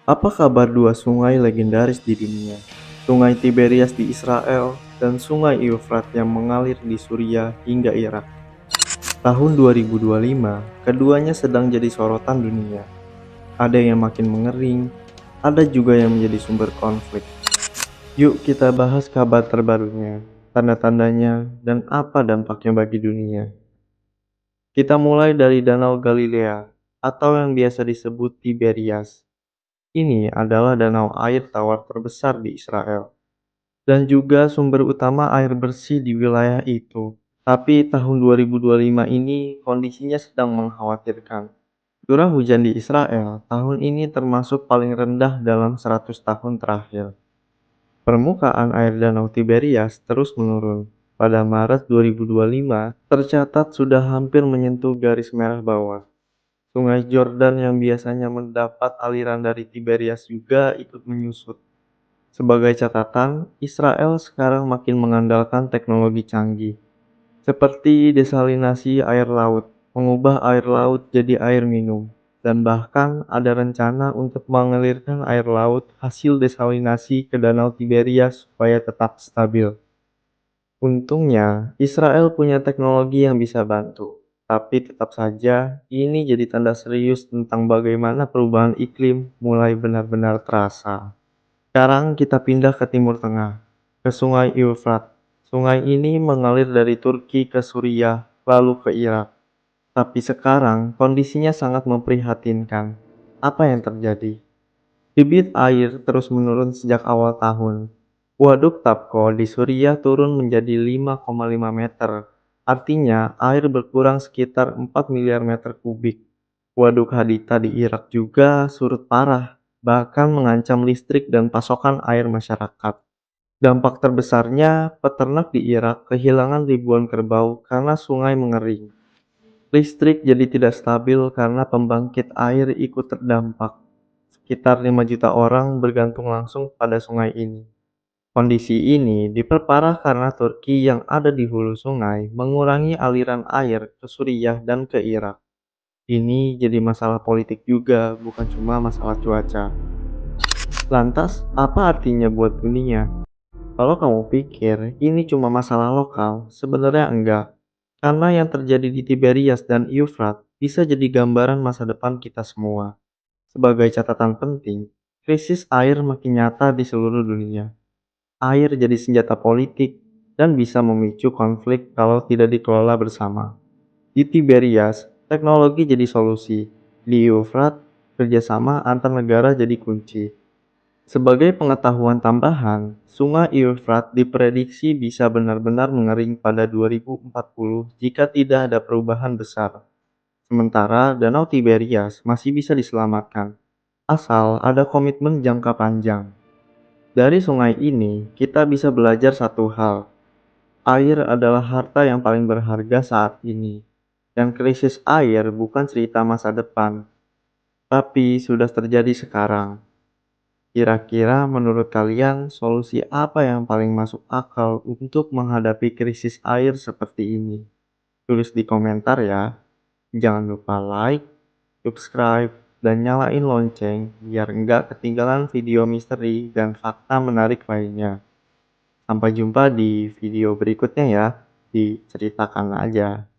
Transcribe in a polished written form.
Apa kabar dua sungai legendaris di dunia? Sungai Tiberias di Israel dan Sungai Eufrat yang mengalir di Suriah hingga Irak. Tahun 2025, keduanya sedang jadi sorotan dunia. Ada yang makin mengering, ada juga yang menjadi sumber konflik. Yuk kita bahas kabar terbarunya, tanda-tandanya, dan apa dampaknya bagi dunia. Kita mulai dari Danau Galilea, atau yang biasa disebut Tiberias. Ini adalah danau air tawar terbesar di Israel dan juga sumber utama air bersih di wilayah itu. Tapi tahun 2025 ini kondisinya sedang mengkhawatirkan. Curah hujan di Israel tahun ini termasuk paling rendah dalam 100 tahun terakhir. Permukaan air Danau Tiberias terus menurun. Pada Maret 2025, tercatat sudah hampir menyentuh garis merah bawah. Sungai Jordan yang biasanya mendapat aliran dari Tiberias juga ikut menyusut. Sebagai catatan, Israel sekarang makin mengandalkan teknologi canggih, seperti desalinasi air laut, mengubah air laut jadi air minum, dan bahkan ada rencana untuk mengalirkan air laut hasil desalinasi ke Danau Tiberias supaya tetap stabil. Untungnya, Israel punya teknologi yang bisa bantu, tapi tetap saja ini jadi tanda serius tentang bagaimana perubahan iklim mulai benar-benar terasa. Sekarang kita pindah ke Timur Tengah, ke Sungai Eufrat. Sungai ini mengalir dari Turki ke Suriah, lalu ke Irak. Tapi sekarang kondisinya sangat memprihatinkan. Apa yang terjadi? Debit air terus menurun sejak awal tahun. Waduk Tapko di Suriah turun menjadi 5,5 meter. Artinya air berkurang sekitar 4 miliar meter kubik. Waduk Haditha di Irak juga surut parah, bahkan mengancam listrik dan pasokan air masyarakat. Dampak terbesarnya, peternak di Irak kehilangan ribuan kerbau karena sungai mengering. Listrik jadi tidak stabil karena pembangkit air ikut terdampak. Sekitar 5 juta orang bergantung langsung pada sungai ini. Kondisi ini diperparah karena Turki yang ada di hulu sungai mengurangi aliran air ke Suriah dan ke Irak. Ini jadi masalah politik juga, bukan cuma masalah cuaca. Lantas, apa artinya buat dunia? Kalau kamu pikir ini cuma masalah lokal, sebenarnya enggak. Karena yang terjadi di Tiberias dan Eufrat bisa jadi gambaran masa depan kita semua. Sebagai catatan penting, krisis air makin nyata di seluruh dunia. Air jadi senjata politik dan bisa memicu konflik kalau tidak dikelola bersama. Di Tiberias, teknologi jadi solusi. Di Eufrat, kerjasama antar negara jadi kunci. Sebagai pengetahuan tambahan, Sungai Eufrat diprediksi bisa benar-benar mengering pada 2040 jika tidak ada perubahan besar. Sementara Danau Tiberias masih bisa diselamatkan, asal ada komitmen jangka panjang. Dari sungai ini, kita bisa belajar satu hal. Air adalah harta yang paling berharga saat ini. Dan krisis air bukan cerita masa depan, tapi sudah terjadi sekarang. Kira-kira menurut kalian solusi apa yang paling masuk akal untuk menghadapi krisis air seperti ini? Tulis di komentar ya. Jangan lupa like, subscribe, dan nyalain lonceng biar nggak ketinggalan video misteri dan fakta menarik lainnya. Sampai jumpa di video berikutnya ya, diceritakan aja.